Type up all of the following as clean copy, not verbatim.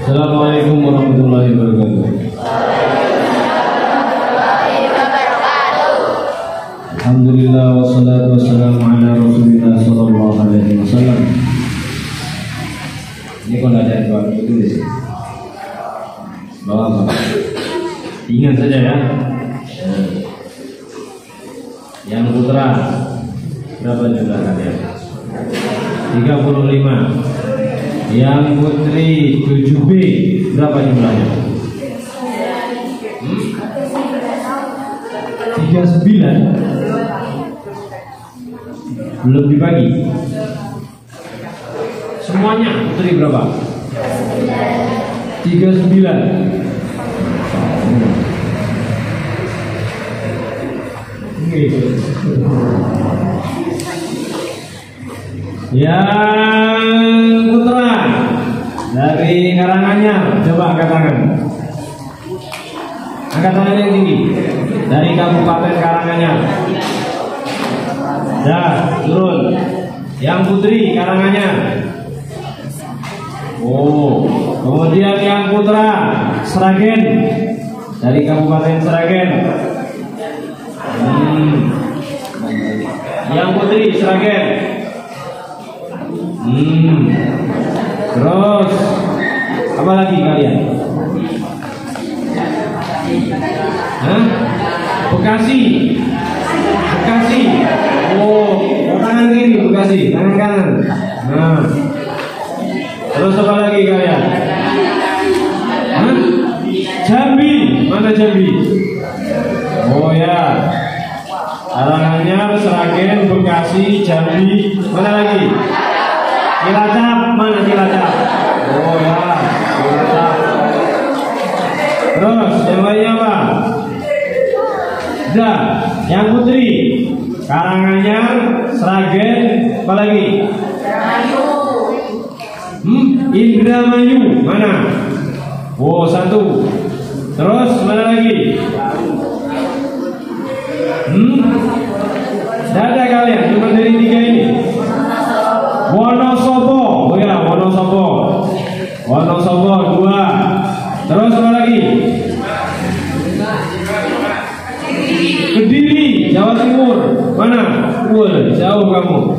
Assalamualaikum warahmatullahi wabarakatuh. Alhamdulillah wassalatu wassalamu ala Rasulillah sallallahu alaihi wasallam. Ini kalau ada yang baru tulis bawa apa? Ingat saja ya. Yang putra berapa jumlah kalian? 35. Yang putri 7B berapa jumlahnya? 39. Belum dibagi. Semuanya putri berapa? 39. Yang putra dari Karanganyar, coba angkat tangan. Angkat tangan yang tinggi. Dari Kabupaten Karanganyar. Dah, turun. Yang putri Karanganyar. Oh, kemudian yang putra Sragen dari Kabupaten Sragen. Yang putri Sragen. Terus apa lagi kalian? Hah? Bekasi. Bekasi. Oh, tangan kiri Bekasi, tangan kanan. Nah. Terus apa lagi kalian? Hah? Jambi. Mana Jambi? Oh ya. Karanganyar, Sragen, Bekasi, Jambi. Mana lagi? Cilacap. Mana Cilacap? Oh ya, Cilacap. Terus yang lainnya apa? Sudah. Yang putri Karanganyar, Sragen, apa lagi? Indramayu. Mana? Oh, satu. Terus mana lagi? Tidak ada kalian, cuma dari 3 ini. Wonosobo. Oh ya, Wonosobo. Wonosobo 2. Terus apa lagi? Kediri, Jawa Timur. Mana? Jauh kamu.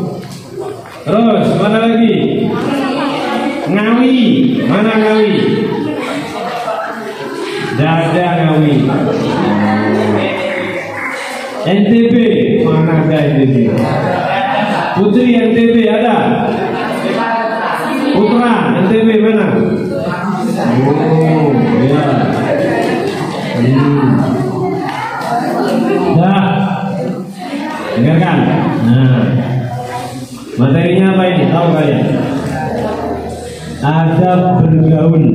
Terus mana lagi? Ngawi. Mana Ngawi? Dada Ngawi. NTB. Mana ada NTB? Putri NTB ada? Putra NTB mana? Oh ya. Dah. Dengarkan. Nah, materinya apa ini? Tahu kalian? Adab bergaul.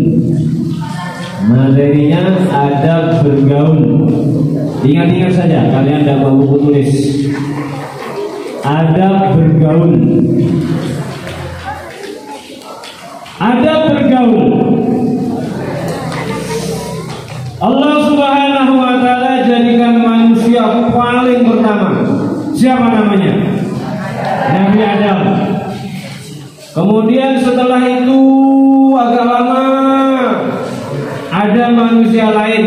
Materinya adab bergaul. Ingat-ingat saja, kalian tidak mau buku tulis. Adab bergaul. Adab bergaul. Allah Subhanahu wa taala jadikan manusia paling pertama. Siapa namanya? Nabi Adam. Kemudian setelah itu agak lama ada manusia lain.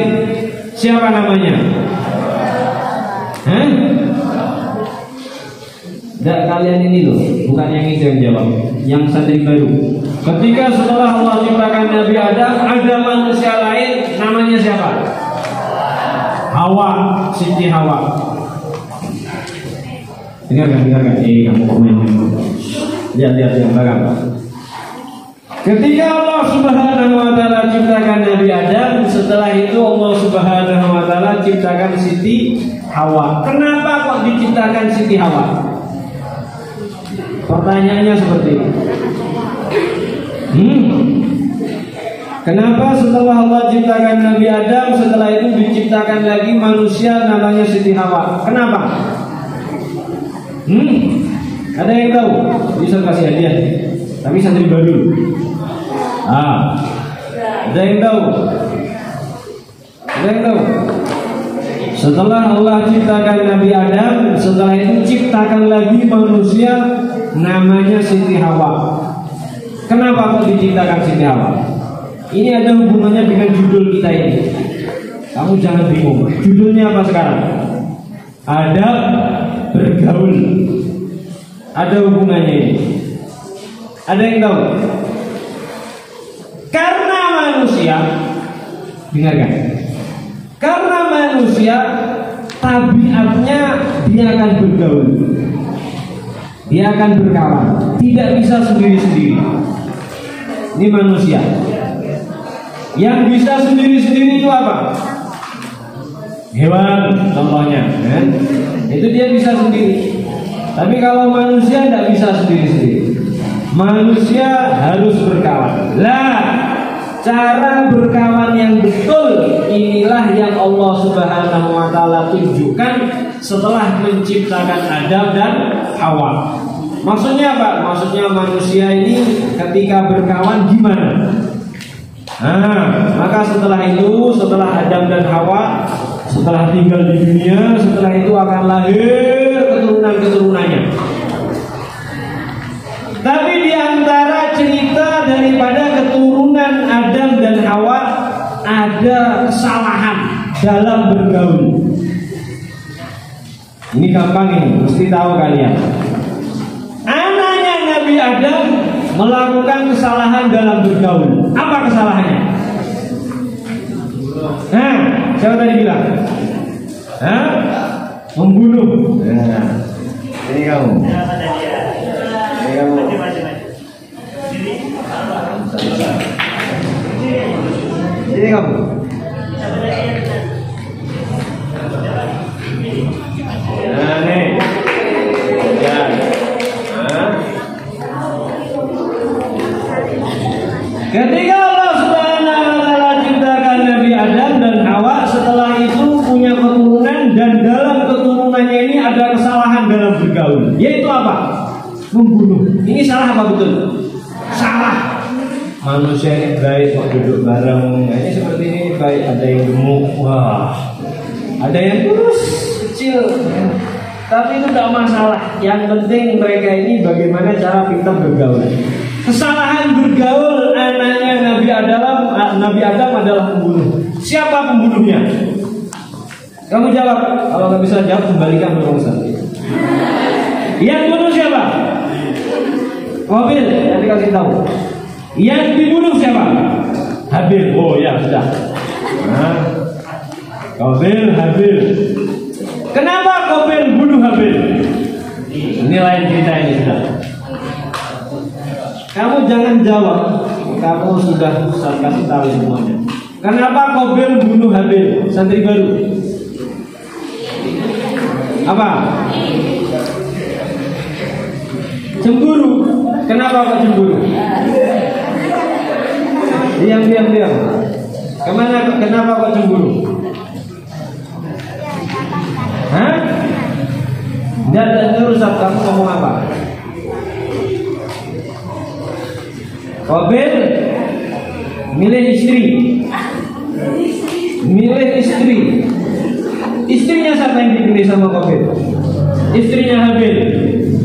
Siapa namanya? Hah? Tidak, kalian ini loh, bukan yang itu yang jawab, yang santri baru. Ketika setelah Allah ciptakan Nabi Adam, ada manusia lain, namanya siapa? Hawa, Siti Hawa. Dengarkan. Kamu komen. Lihat yang belakang. Ketika Allah Subhanahu wa taala ciptakan Nabi Adam, setelah itu Allah Subhanahu wa taala ciptakan Siti Hawa. Kenapa kok diciptakan Siti Hawa? Pertanyaannya seperti ini. Kenapa setelah Allah ciptakan Nabi Adam, setelah itu diciptakan lagi manusia namanya Siti Hawa? Kenapa? Ada yang tahu? Bisa kasih hadiah. Tapi santri baru. Ada yang tahu? Ada yang tahu? Setelah Allah ciptakan Nabi Adam, setelah itu ciptakan lagi manusia namanya Siti Hawa. Kenapa kok diciptakan Siti Hawa? Ini ada hubungannya dengan judul kita ini. Kamu jangan bingung. Judulnya apa sekarang? Adab bergaul. Ada hubungannya ini. Ada yang tahu? Karena manusia, dengarkan. Karena manusia tabiatnya dia akan bergaul. Dia akan berkawan. Tidak bisa sendiri-sendiri. Ini manusia. Yang bisa sendiri-sendiri itu apa? Hewan contohnya, kan? Itu dia bisa sendiri. Tapi kalau manusia tidak bisa sendiri-sendiri. Manusia harus berkawan. Lah, cara berkawan yang betul inilah yang Allah Subhanahu wa taala tunjukkan setelah menciptakan Adam dan Hawa. Maksudnya apa? Maksudnya manusia ini ketika berkawan gimana? Nah, maka setelah itu, setelah Adam dan Hawa, setelah tinggal di dunia, setelah itu akan lahir keturunan-keturunannya. Tapi di antara cerita daripada keturunan Adam dan Hawa ada kesalahan dalam bergaul. Ini gampang ini, mesti tahu kalian. Anaknya Nabi Adam melakukan kesalahan dalam bergaul. Apa kesalahannya? Nah, siapa tadi bilang? Hah? Membunuh. Nah, ini kamu. Ini kamu. Ini kamu. Nah, nih. Ya. Ketika Allah Subhanahu wa taala ciptakan Nabi Adam dan Hawa, setelah itu punya keturunan dan dalam keturunannya ini ada kesalahan dalam bergaul. Yaitu apa? Membunuh. Ini salah apa betul? Salah. Manusia ini baik kok duduk bareng. Ini seperti ini baik, ada yang gemuk, wah. Ada yang kurus, kecil. Tapi itu tidak masalah. Yang penting mereka ini bagaimana cara kita bergaul. Kesalahan bergaul anaknya Nabi Adam adalah pembunuh. Siapa pembunuhnya? Kamu jawab. Kalau nggak bisa jawab, kembalikan ke Ustaz. Yang bunuh siapa? Qabil. Nanti kasih tahu. Yang dibunuh siapa? Habil. Oh ya sudah. Nah, Qabil, Habil. Kenapa Qabil bunuh Habil? Ini lain cerita ini sudah. Kamu jangan jawab. Kamu sudah saya kasih tahu semuanya. Kenapa Qabil bunuh Habil? Santri baru. Apa? Cemburu. Kenapa kok cemburu? Diam. Kenapa kok cemburu? Hah? Dan Ustaz, kamu ngomong apa? Qabil milih istri. Istrinya siapa yang dipilih sama Qabil? Istrinya Habil.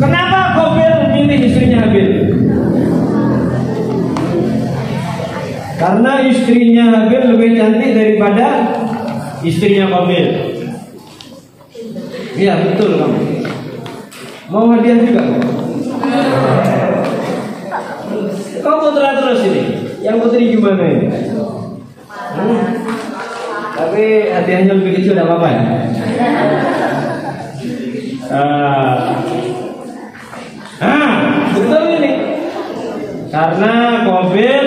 Kenapa Qabil milih istrinya Habil? Karena istrinya Habil lebih cantik daripada istrinya Qabil. Iya betul kamu. Mau hadiah juga kamu? Kau putra terus ini. Yang putri gimana ini? Tapi hadiahnya lebih kecil tidak apa-apa ya? Betul ini. Karena Qabil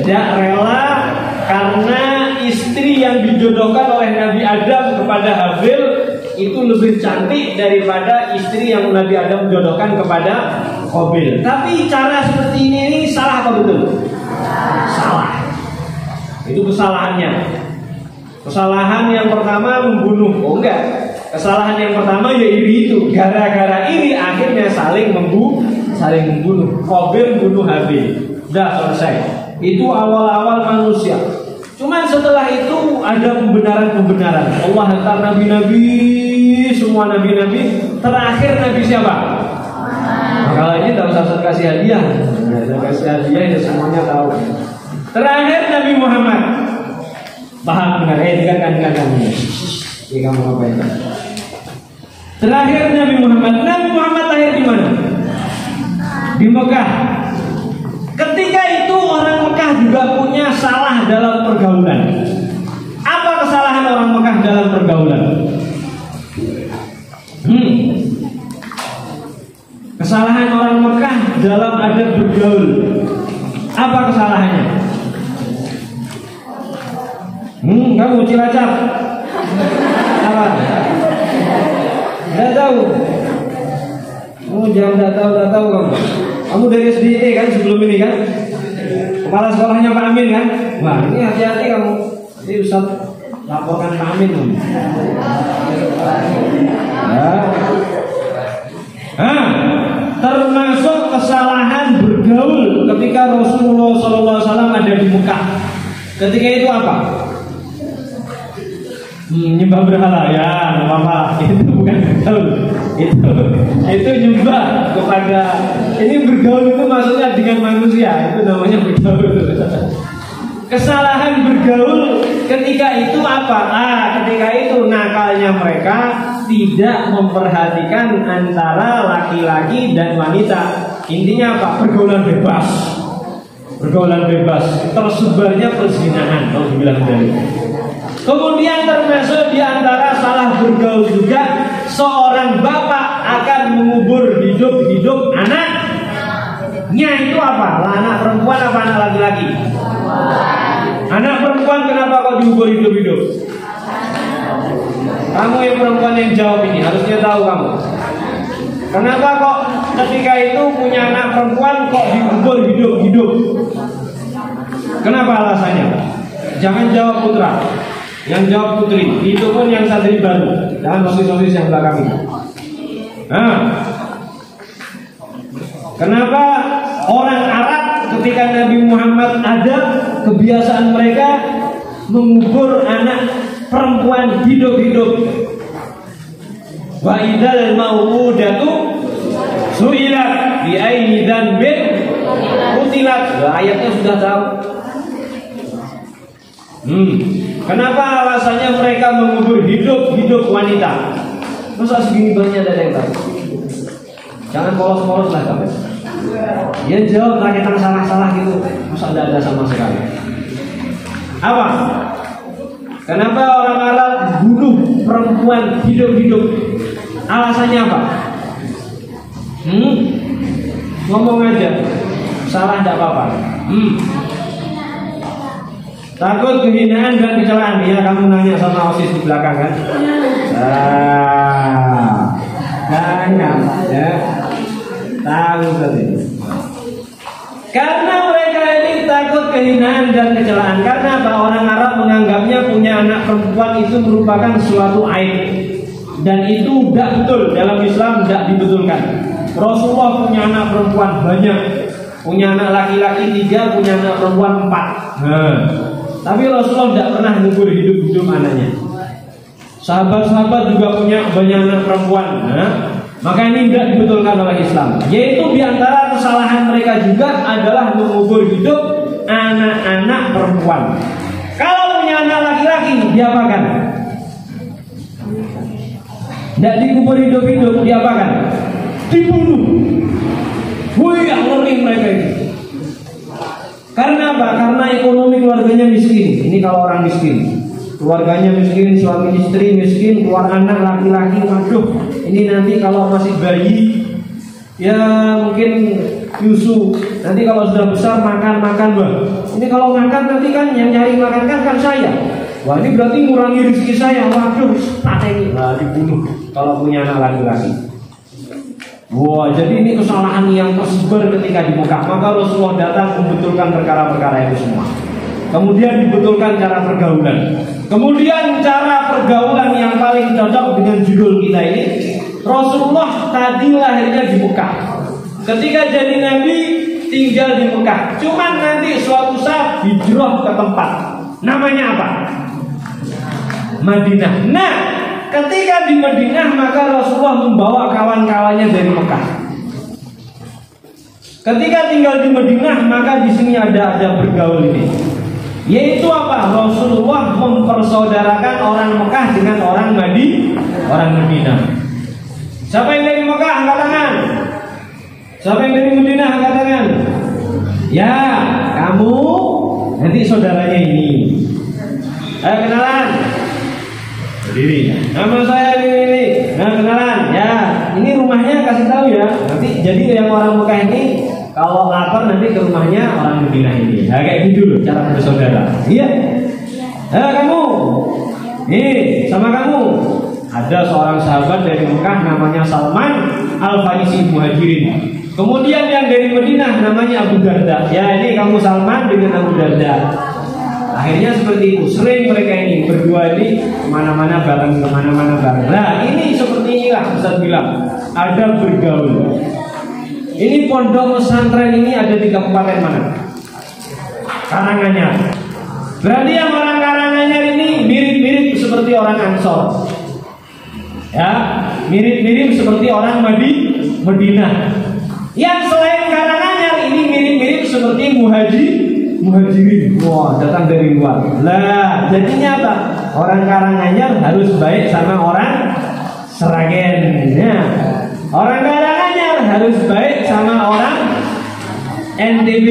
tidak rela karena istri yang dijodohkan oleh Nabi Adam kepada Habil itu lebih cantik daripada istri yang Nabi Adam jodohkan kepada Qabil. Tapi cara seperti ini salah apa betul? Salah. Itu kesalahannya. Kesalahan yang pertama membunuh. Oh enggak. Kesalahan yang pertama ya iri itu. Gara-gara iri akhirnya saling membunuh. Qabil bunuh Habil. Sudah selesai. Itu awal-awal manusia. Cuman setelah itu ada pembenaran-pembenaran. Allah hantar nabi-nabi, semua nabi-nabi. Terakhir nabi siapa? Kalau ini tak usah kasih hadiah. Kasih hadiah ya semuanya tahu. Terakhir Nabi Paham benar? Dengarkan. Ini kamu ngapain? Terakhir Nabi Muhammad lahir di mana? Di Mekah. Ketika itu orang Mekah juga punya salah dalam pergaulan. Apa kesalahan orang Mekah dalam pergaulan? Kesalahan orang Mekah dalam adab bergaul. Apa kesalahannya? Kamu Cilacap. Apa? Tidak tahu. Jangan tidak tahu kamu. Kamu dari SDE kan sebelum ini kan? Kepala sekolahnya Pak Amin kan? Wah, ini hati-hati kamu. Nanti Ustaz laporkan Pak Amin. Termasuk kesalahan bergaul ketika Rasulullah SAW ada di Mekah. Ketika itu apa? Nyembah berhala ya, apa? Itu bukan bergaul. Itu nyembah kepada. Ini bergaul itu maksudnya dengan manusia. Itu namanya bergaul. Kesalahan bergaul ketika itu apa? Ketika itu nakalnya mereka tidak memperhatikan antara laki-laki dan wanita. Intinya apa? Pergaulan bebas. Tersebarnya perzinahan kalau dibilang dari. Kemudian termasuk di antara salah bergaul juga, seorang bapak akan mengubur hidup anaknya. Itu apa? Anak perempuan apa anak laki-laki? Anak perempuan kenapa kok diubur hidup-hidup? Kamu yang perempuan yang jawab ini harusnya tahu kamu. Kenapa kok ketika itu punya anak perempuan kok diubur hidup-hidup? Kenapa alasannya? Jangan jawab putra, yang jawab putri. Itu pun yang santri baru. Jangan sosis-sosis yang belakang ini. Kenapa orang Arab ketika Nabi Muhammad ada, kebiasaan mereka mengubur anak perempuan hidup-hidup? Wa idzal mau'udatu su'ilat bi ayyi dzanbin qutilat. Ayatnya sudah tahu. Kenapa alasannya mereka mengubur hidup wanita? Masa segini banyak ada yang tahu? Jangan polos-polos lah kamu. Dia jawab rakyatan salah-salah gitu. Masa tidak ada sama sekali? Apa? Kenapa orang Arab bunuh perempuan hidup-hidup? Alasannya apa? Ngomong aja. Salah tidak apa-apa. Takut kehinaan dan kecelaan. Ya kamu nanya sama OSIS di belakang kan? Tanya ya. Tahu tadi. Karena mereka ini takut kehinaan dan kecelaan. Karena apa? Orang Arab menganggapnya punya anak perempuan itu merupakan suatu aib. Dan itu tidak betul. Dalam Islam tidak dibetulkan. Rasulullah punya anak perempuan banyak. Punya anak laki-laki 3, punya anak perempuan 4. Tapi Rasulullah tidak pernah ngubur hidup-hidup anaknya. Sahabat-sahabat juga punya banyak anak perempuan. Maka ini tidak dibetulkan oleh Islam. Yaitu diantara kesalahan mereka juga adalah mengubur hidup anak-anak perempuan. Kalau punya anak laki-laki, diapakan? Tidak dikubur hidup-hidup, diapakan? Dibunuh. Wih, ngeri mereka ini. Karena apa? Karena ekonomi keluarganya miskin. Ini kalau orang miskin, keluarganya miskin, suami istri miskin, keluar anak laki-laki. Waduh, ini nanti kalau masih bayi, ya mungkin nyusu. Nanti kalau sudah besar makan, wah. Ini kalau makan nanti kan yang nyari makan kan saya. Wah, ini berarti ngurangi rezeki saya. Waduh, ini dibunuh kalau punya anak laki-laki. Wah, jadi ini kesalahan yang tersebar ketika di Mekah. Maka Rasulullah datang membetulkan perkara-perkara itu semua. Kemudian dibetulkan cara pergaulan. Kemudian cara pergaulan yang paling cocok dengan judul kita ini, Rasulullah tadi lahirnya di Mekah. Ketika jadi Nabi tinggal di Mekah. Cuman nanti suatu saat hijrah ke tempat. Namanya apa? Madinah. Nah, ketika di Madinah maka Rasulullah membawa kawan-kawannya dari Mekah. Ketika tinggal di Madinah maka di sini ada bergaul ini. Yaitu apa? Rasulullah mempersaudarakan orang Mekah dengan orang Madinah. Siapa yang dari Mekah angkat tangan? Siapa yang dari Madinah angkat tangan? Ya, kamu nanti saudaranya ini. Ayo kenalan. Berdiri. Nama saya ini. Nah, kenalan. Ya, ini rumahnya kasih tahu ya. Nanti jadi yang orang Mekah ini kalau lapar nanti ke rumahnya orang Madinah ini. Nah, kayak gitu loh cara bersaudara. Iya. Kamu. Nih, sama kamu. Ada seorang sahabat dari Mekah namanya Salman Al-Farisi Muhajirin. Kemudian yang dari Madinah namanya Abu Darda. Ya, ini kamu Salman dengan Abu Darda. Akhirnya seperti itu. Sering mereka ini berdua ini kemana-mana bareng. Nah, ini seperti inilah Ustaz bilang. Ada bergaul. Ini pondok pesantren ini ada di kabupaten mana? Karanganyar. Berarti yang orang Karanganyar ini mirip-mirip seperti orang Ansor. Ya, mirip-mirip seperti orang Madinah. Yang selain Karanganyar ini mirip-mirip seperti muhajirin. Wah, datang dari luar. Lah, jadinya apa? Orang Karanganyar harus baik sama orang Sragen. Ya. Orang Karanganyar harus baik sama orang NTB,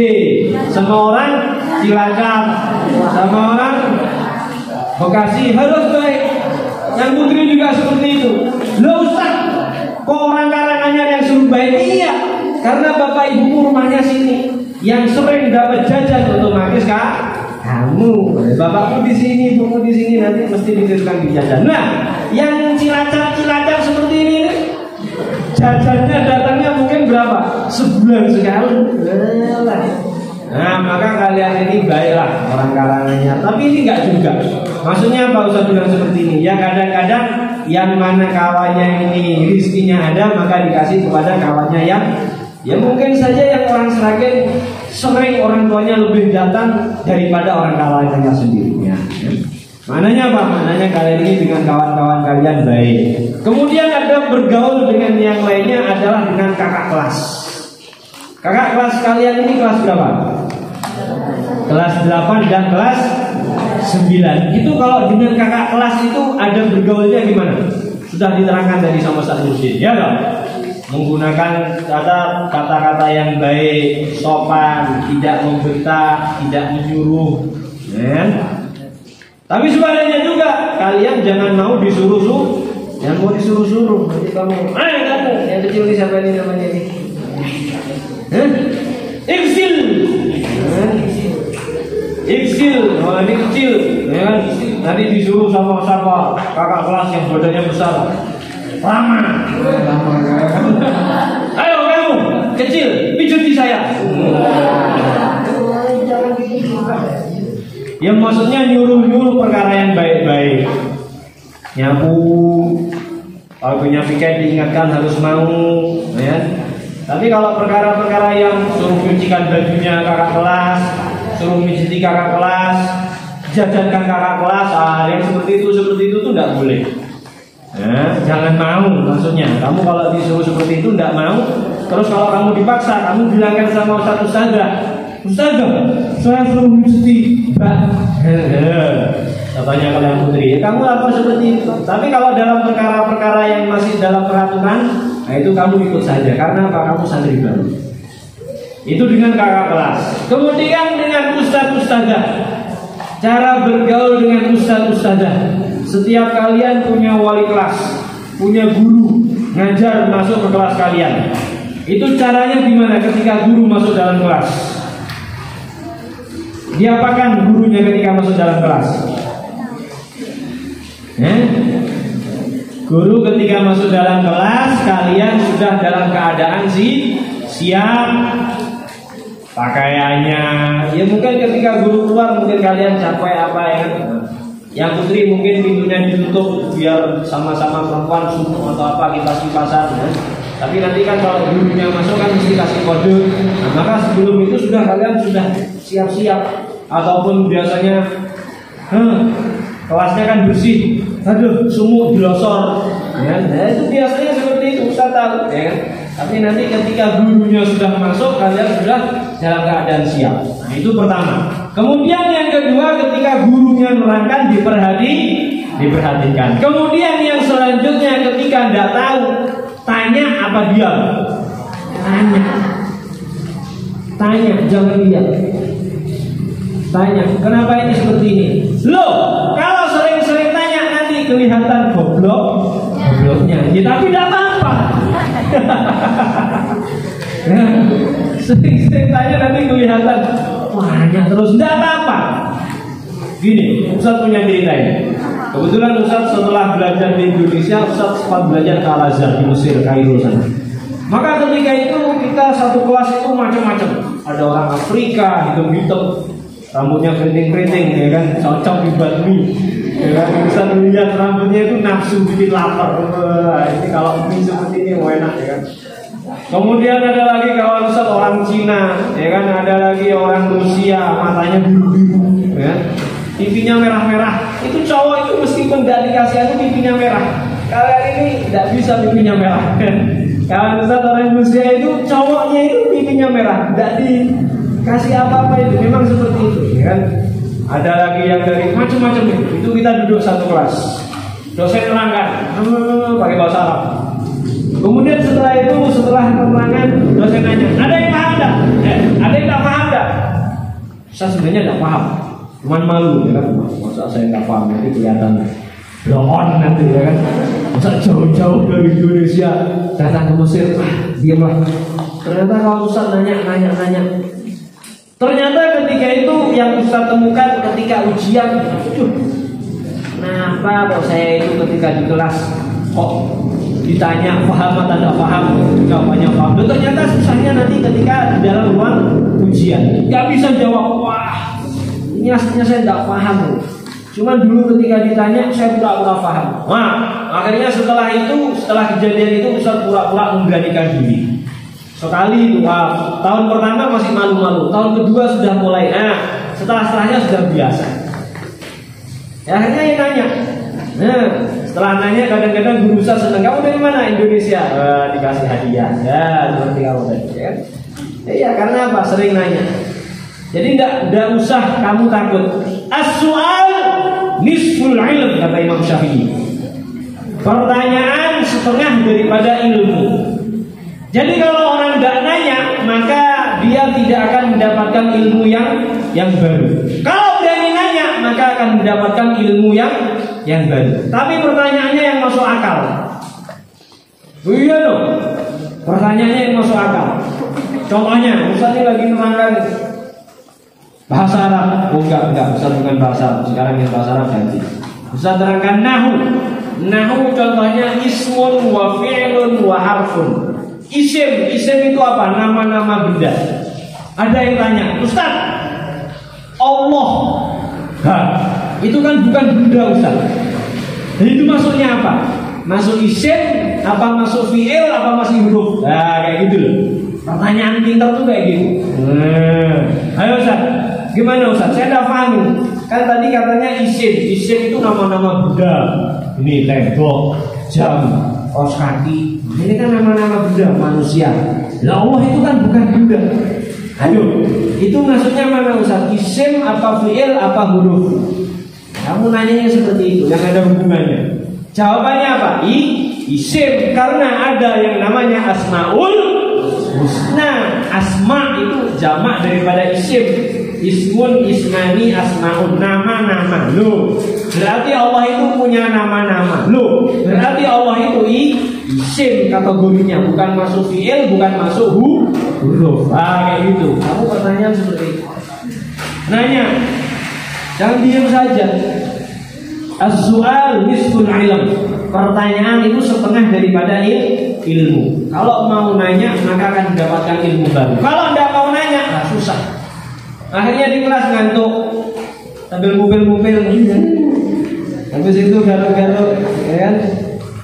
sama orang Cilacap, sama orang Bekasi harus baik. Yang putri juga seperti itu. Loh Ustaz, kok orang Karanganyar yang suruh baik? Iya, karena bapak ibumu rumahnya sini. Yang sering dapat jajan otomatis kamu. Bapakmu di sini, ibumu di sini, nanti mesti diteruskan di jajan. Nah, yang Cilacap seperti ini nih, jajannya datangnya mungkin berapa? Sebulan sekali. Nah, maka kalian ini baiklah orang Karanganyar. Tapi ini enggak juga. Maksudnya apa Ustaz bilang seperti ini? Ya kadang-kadang yang mana kawannya ini rizkinya ada, maka dikasih kepada kawannya yang ya mungkin saja yang orang Sragen sering orang tuanya lebih datang daripada orang kawannya sendiri. Ya. Mananya apa? Mananya kalian ini dengan kawan-kawan kalian baik. Kemudian ada bergaul dengan yang lainnya adalah dengan kakak kelas. Kakak kelas kalian ini kelas berapa? Kelas 8 dan kelas 9. Itu kalau dengan kakak kelas itu ada bergaulnya gimana? Sudah diterangkan dari sama Ustaz Mursyid, ya loh. Menggunakan kata-kata yang baik, sopan, tidak membentak, tidak menyuruh, ya. Tapi sebaliknya juga kalian jangan mau disuruh-suruh, jangan mau disuruh-suruh. Nanti kamu, kamu yang kecil ini siapa ini namanya ini? Iksil, oh ini kecil, ya kan? Nanti disuruh sama siapa? Kakak kelas yang badannya besar, lama. Ayo kamu kecil, pijuti saya. Yang maksudnya nyuruh perkara yang baik-baik. Nyapu, kalau punya piket diingatkan harus mau, ya. Tapi kalau perkara-perkara yang suruh cucikan bajunya kakak kelas, suruh mijiti kakak kelas, jajankan kakak kelas, yang seperti itu tuh tidak boleh. Ya, jangan mau maksudnya. Kamu kalau disuruh seperti itu tidak mau. Terus kalau kamu dipaksa, kamu bilangkan sama Ustazah, saya suruh mijiti, Mbak. Katanya kalian putri, ya kamu lakukan seperti itu. Tapi kalau dalam perkara-perkara yang masih dalam peraturan, nah itu kamu ikut saja. Karena apa? Kamu santri baru. Itu dengan kakak kelas. Kemudian dengan ustaz-ustazah. Cara bergaul dengan ustaz-ustazah. Setiap kalian punya wali kelas, punya guru ngajar masuk ke kelas kalian. Itu caranya gimana ketika guru masuk dalam kelas? Diapakan gurunya ketika masuk dalam kelas? Guru ketika masuk dalam kelas, kalian sudah dalam keadaan siap pakaiannya. Ya mungkin ketika guru keluar mungkin kalian capek apa ya. Yang putri mungkin pintunya ditutup biar sama-sama perempuan subuh atau apa kita kipasan ya. Tapi nanti kan kalau gurunya masuk kan mesti kasih kode. Nah, maka sebelum itu sudah kalian sudah siap-siap. Ataupun biasanya kelasnya kan bersih, aduh sumuk dilosor ya. Nah itu biasanya seperti itu, Ustaz tahu ya kan? Tapi nanti ketika gurunya sudah masuk, kalian sudah dalam keadaan siap. Nah, itu pertama. Kemudian yang kedua, ketika gurunya nerangkan diperhatikan. Kemudian yang selanjutnya, ketika tidak tahu, tanya apa diam? Tanya, jangan diam. Tanya, kenapa ini seperti ini? Loh, kalau sering-sering tanya nanti kelihatan gobloknya. Ya, tapi tidak apa-apa. Sering-sering tanya nanti kelihatan banyak terus, tidak apa-apa. Gini, Ustaz punya cerita ini. Kebetulan Ustaz setelah belajar di Indonesia, Ustaz sempat belajar ke Al-Azhar di Mesir, Kairo sana. Maka ketika itu kita satu kelas itu macam-macam. Ada orang Afrika, hitam-hitam, rambutnya keriting-keriting, ya kan, cocok di bakmi. Ya kan, Ustaz melihat rambutnya itu nafsu bikin lapar. Ini kalau mie seperti ini enak, ya kan. Kemudian ada lagi kawan Ustaz orang Cina, ya kan, ada lagi orang Rusia, matanya biru-biru, ya. Pipinya merah-merah. Itu cowok itu meskipun tidak dikasih itu pipinya merah. Kalian ini tidak bisa pipinya merah. Kawan Ustaz orang Rusia itu cowoknya itu pipinya merah, tidak dikasih apa-apa itu. Memang seperti itu, ya kan. Ada lagi yang dari macam-macam itu. Itu kita duduk satu kelas. Dosen nerangkan pakai bahasa Arab. Kemudian setelah penerangan dosen nanya, ada yang paham tak? Ada yang tak paham tak? Saya sebenarnya tidak paham, cuman malu, ya kan? Masa saya tidak paham, nanti kelihatan blon nanti, ya kan? Masa jauh-jauh dari Indonesia datang ke Mesir, diamlah. Ternyata kalau Ustaz nanya. Ternyata ketika itu yang Ustaz temukan ketika ujian, kenapa kok saya itu ketika di kelas kok ditanya paham atau tidak paham, jawabannya paham. Dan ternyata susahnya nanti ketika di dalam ruang ujian, nggak bisa jawab. Wah, ini aslinya saya tidak paham. Cuma dulu ketika ditanya saya pura-pura paham. Nah, akhirnya setelah kejadian itu Ustaz pura-pura memberanikan diri. Sekali itu, tahun pertama masih malu-malu, tahun kedua sudah mulai. Nah, setelahnya sudah biasa. Ya, akhirnya dia nanya. Nah, setelah nanya kadang-kadang guru Ustaz senang, kamu dari mana? Indonesia. Dikasih hadiah. Ya, seperti kamu tadi, ya. Iya, karena apa? Sering nanya. Jadi tidak usah kamu takut. As-su'al nisful ilm, kata Imam Syafi'i. Pertanyaan setengah daripada ilmu. Jadi kalau orang tidak nanya, maka dia tidak akan mendapatkan ilmu yang baru. Kalau berani nanya, maka akan mendapatkan ilmu yang baru. Tapi pertanyaannya yang masuk akal. Iya loh, pertanyaannya yang masuk akal. Contohnya, Ustaz ini lagi menerangkan bahasa Arab. Oh enggak, Ustaz bukan bahasa Arab. Sekarang yang bahasa Arab ganti. Ustaz terangkan nahu. Nahu contohnya ismun wa fi'lun wa harfun. Isim itu apa? Nama-nama benda. Ada yang tanya, Ustaz, Allah, itu kan bukan benda, Ustaz. Jadi itu maksudnya apa? Masuk isim, apa masuk fi'il, apa masih huruf? Nah, kayak gitu loh. Pertanyaan pintar tuh kayak gitu. Ayo Ustaz, gimana Ustaz? Saya udah paham. Kan tadi katanya isim itu nama-nama benda. Ini tembok, jam, kaos kaki. Ini kan nama-nama benda manusia. Lah Allah itu kan bukan benda. Ayo, itu maksudnya mana Ustaz? Isim apa fi'il apa huruf? Kamu nanyanya seperti itu, yang ada hubungannya. Jawabannya apa? Isim, karena ada yang namanya asmaul husna. Asma itu jamak daripada isim. Ismun, ismani, asmaun, nama-nama. Loh, berarti Allah itu punya nama-nama. Loh, berarti Allah itu isim kategorinya, bukan masuk fi'il, bukan masuk huruf. Kayak gitu. Kamu pertanyaan seperti itu. Nanya, jangan diam saja. As-su'al nisful ilm. Pertanyaan itu setengah daripada ilmu. Kalau mau nanya, maka akan mendapatkan ilmu baru. Kalau tidak mau nanya, susah. Akhirnya di kelas ngantuk, sambil mupil-mupil. Habis itu garuk-garuk, ya kan?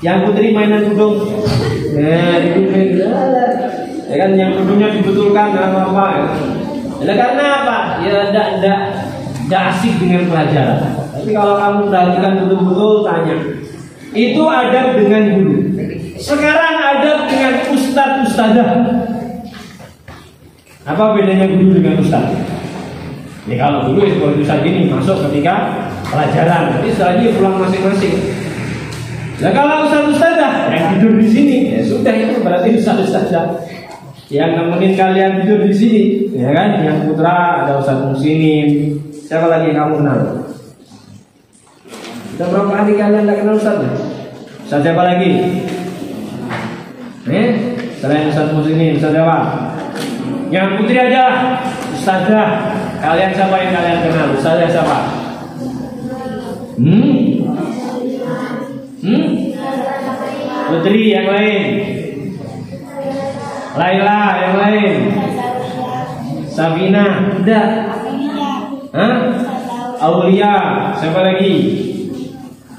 Yang putri mainan tudung, dipupil, ya kan? Yang tudungnya dibetulkan, apa-apa. Ya. Karena apa? Ya tidak asik dengan pelajaran. Tapi kalau kamu perhatikan betul-betul, tanya. Itu adab dengan guru. Sekarang adab dengan ustadz ustadzah. Apa bedanya guru dengan ustadz? Ya kalau dulu seperti ustadz ini masuk ketika pelajaran, nanti setelah ini pulang masing-masing. Nah kalau ustadz ustadzah yang tidur di sini, ya sudah itu berarti ustadz ustadzah. Yang nemenin kalian tidur di sini, ya kan? Yang putra ada ustadz muslimin. Siapa lagi yang kamu kenal? Sudah berapa hari kalian tidak kenal ustadz? Ustadz siapa lagi? Selain ustadz muslimin, ustadz siapa? Yang putri aja, ustadzah. Kalian siapa yang kalian kenal? Ustadzah siapa? Putri yang lain. Laila yang lain. Sabina, tidak. Aulia, siapa lagi?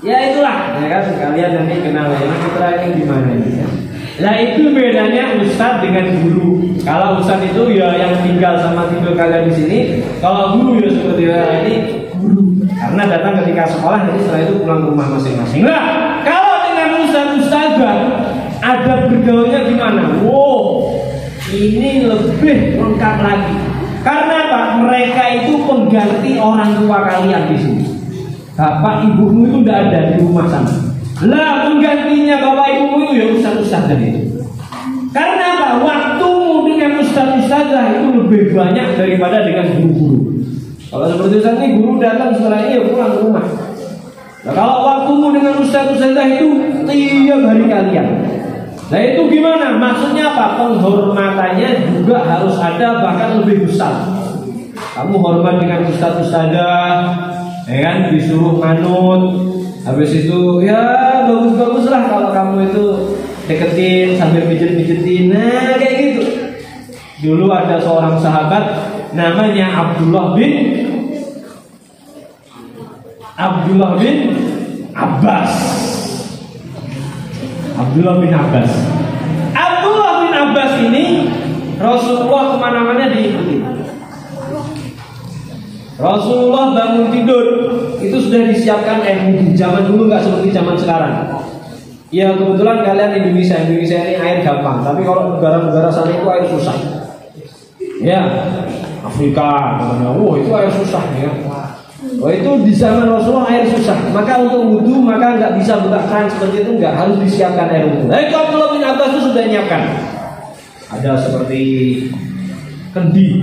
Ya itulah, ya kan? Kalian nanti kenal ya. Putra ini gimana ini? Ya? Nah itu bedanya ustadz dengan guru. Kalau ustadz itu ya yang tinggal sama tidur kalian di sini. Kalau guru ya seperti ini guru. Karena datang ketika sekolah, jadi setelah itu pulang ke rumah masing-masing. Nah kalau dengan ustadz-ustadzah ada bergaulnya gimana? Wow, ini lebih lengkap lagi. Karena apa? Mereka itu pengganti orang tua kalian di sini. Bapak ibumu itu tidak ada di rumah sana. Lah penggantinya bapak ibumu itu ya ustadz-ustadzah itu. Karena apa? Waktumu dengan ustadz-ustadzah itu lebih banyak daripada dengan guru-guru. Kalau seperti ustadz ini guru datang setelah ini ya pulang ke rumah. Nah kalau waktumu dengan ustadz-ustadzah itu tiap hari kalian. Nah itu gimana? Maksudnya apa? Penghormatannya juga harus ada, bahkan lebih besar. Kamu hormat dengan ustadz-ustadzah, ya kan? Disuruh manut. Habis itu ya bagus-bagus lah kalau kamu itu deketin sambil pijet-pijetin. Nah kayak gitu. Dulu ada seorang sahabat namanya Abdullah bin Abbas. Abdullah bin Abbas ini Rasulullah kemana-mana diikuti. Rasulullah bangun tidur itu sudah disiapkan air wudhu. Zaman dulu nggak seperti zaman sekarang. Ya kebetulan kalian Indonesia ini air gampang. Tapi kalau negara-negara sana itu air susah. Ya Afrika, itu air susah ya. Oh itu di zaman Rasulullah air susah. Maka untuk wudhu maka nggak bisa buka keran seperti itu, nggak harus disiapkan air wudhu. Kalau Abdullah bin Abbas itu sudah menyiapkan. Ada seperti kendi.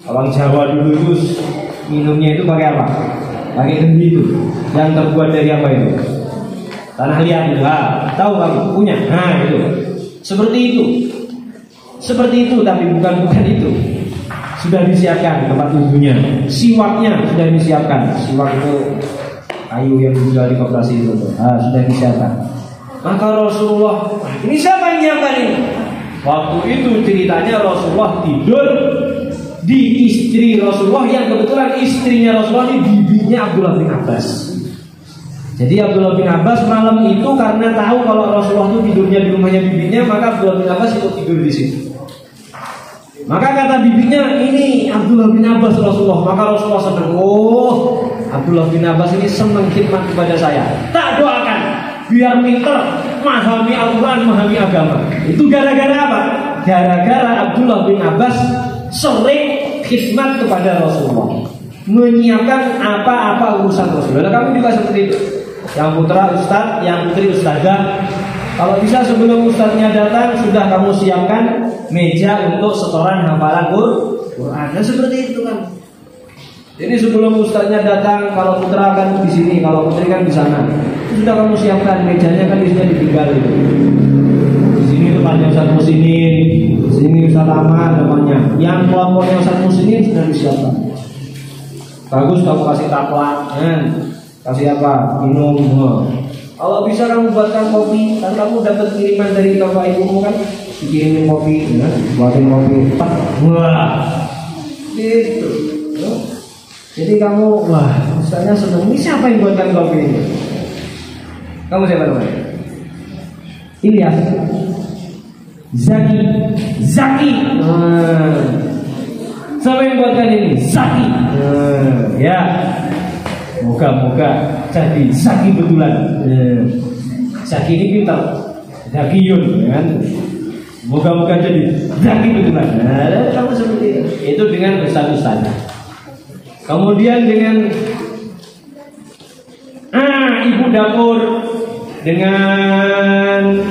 Orang Jawa dulu itu minumnya itu pakai apa? Pakai kendi itu. Yang terbuat dari apa itu? Tanah liat itu. Tahu kamu punya? Nah itu. Seperti itu tapi bukan itu. Sudah disiapkan tempat wudhunya. Siwaknya sudah disiapkan. Siwak itu kayu yang dijual di koperasi itu. Sudah disiapkan. Maka Rasulullah, ini siapa yang nyiapkan ini? Waktu itu ceritanya Rasulullah tidur di istri Rasulullah yang kebetulan istrinya Rasulullah ini bibinya Abdullah bin Abbas. Jadi Abdullah bin Abbas malam itu karena tahu kalau Rasulullah itu tidurnya di rumahnya bibinya, maka Abdullah bin Abbas itu tidur di situ. Maka kata bibinya, ini Abdullah bin Abbas Rasulullah. Maka Rasulullah senang. Oh, Abdullah bin Abbas ini senang khidmat kepada saya. Tak doakan biar pinter memahami Al-Quran, memahami agama. Itu gara-gara apa? Gara-gara Abdullah bin Abbas sering khidmat kepada Rasulullah, menyiapkan apa-apa urusan Rasulullah. Kamu juga seperti itu. Yang putra ustadz, yang putri ustadzah. Kalau bisa sebelum ustadznya datang sudah kamu siapkan meja untuk setoran hafalan Quran. Dan seperti itu kan. Jadi sebelum ustadznya datang, kalau putra kan di sini, kalau putri kan di sana. Itu sudah kamu siapkan mejanya kan di sini ditinggal itu. Di sini tempatnya Ustadz Muslimin, di sini Ustadz Ahmad depannya. Yang kelompoknya Ustadz Muslimin sudah disiapkan. Bagus kamu kasih takwa, kasih apa? Minum. Kalau bisa kamu buatkan kopi, kan kamu dapat kiriman dari bapak ibumu kan, dikirimin kopi, buatin kopi. Wah, gitu. Jadi kamu, misalnya senang. Ini siapa yang buatkan kopi ini? Kamu siapa namanya? Ilyas, Zaki. Siapa yang buatkan ini? Zaki. Ya. Moga-moga jadi Zaki betulan. Zaki ini pintar. Zakiyun, kan? Moga-moga jadi zaki betulan. Nah, kamu seperti itu dengan ustaz-ustaz. Kemudian dengan ibu dapur, dengan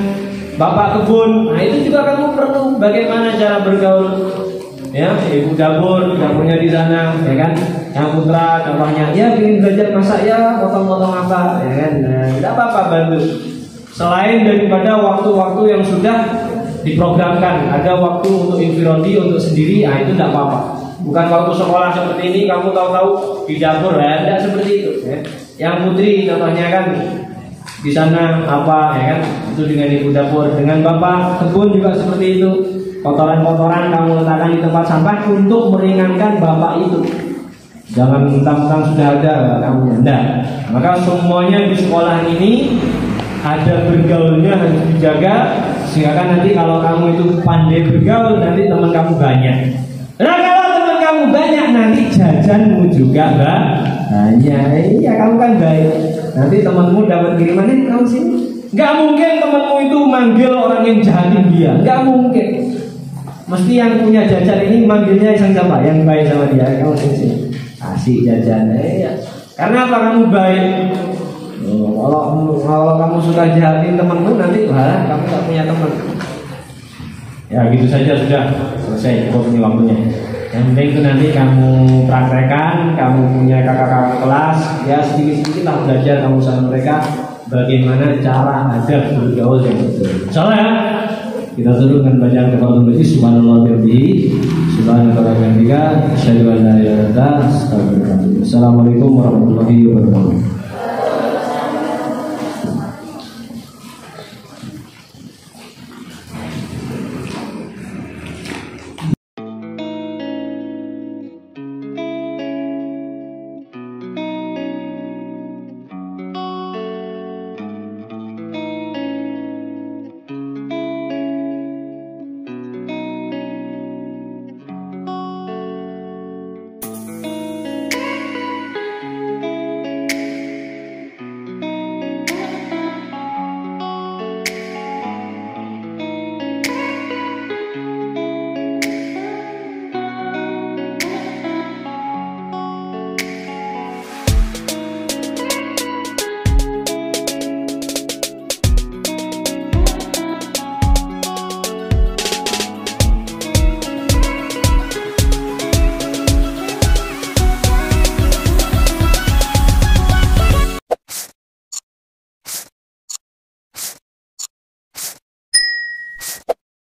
bapak kebun. Nah, itu juga kamu perlu bagaimana cara bergaul. Ya, ibu dapur, dapurnya di sana, ya kan? Yang putra, contohnya, ya ingin belajar masak ya, potong-potong apa, ya kan? Nah, tidak apa-apa bantu. Selain daripada waktu-waktu yang sudah diprogramkan, ada waktu untuk infirodi, untuk sendiri, nah itu tidak apa-apa. Bukan waktu sekolah seperti ini, kamu tahu-tahu di dapur, ya, tidak seperti itu. Ya. Yang putri, contohnya kan di sana apa, ya kan? Itu dengan ibu dapur, dengan bapak kebun juga seperti itu. Kotoran-kotoran kamu letakkan di tempat sampah untuk meringankan bapak itu. Jangan mentang-mentang sudah ada kamu enggak. Maka semuanya di sekolah ini ada bergaulnya, harus dijaga. Sehingga kan nanti kalau kamu itu pandai bergaul, nanti teman kamu banyak. Nah kalau teman kamu banyak, nanti jajanmu juga banyak. Iya kamu kan baik. Nanti temanmu dapat kiriman, kamu sini. Gak mungkin temanmu itu manggil orang yang jahatin dia. Gak mungkin. Mesti yang punya jajan ini manggilnya siapa? Yang baik sama dia. Kamu sini. Kasih jajan. Ya. Karena apa kamu baik? Kalau kamu suka jahatin temanmu, nanti kamu gak punya teman. Ya gitu saja sudah selesai. Cukup ini waktunya. Yang penting itu nanti kamu praktekkan, kamu punya kakak-kakak kelas, ya sedikit-sedikit lah belajar kamu sama mereka bagaimana cara adab bergaul yang betul. Soalnya kita turunkan bacaan kepada Tuhan. Subhanallah bihamdihi, subhanallah bihamdika, asyhadu an la ilaha illa anta, astaghfiruka wa atubu ilaik. Assalamualaikum warahmatullahi wabarakatuh.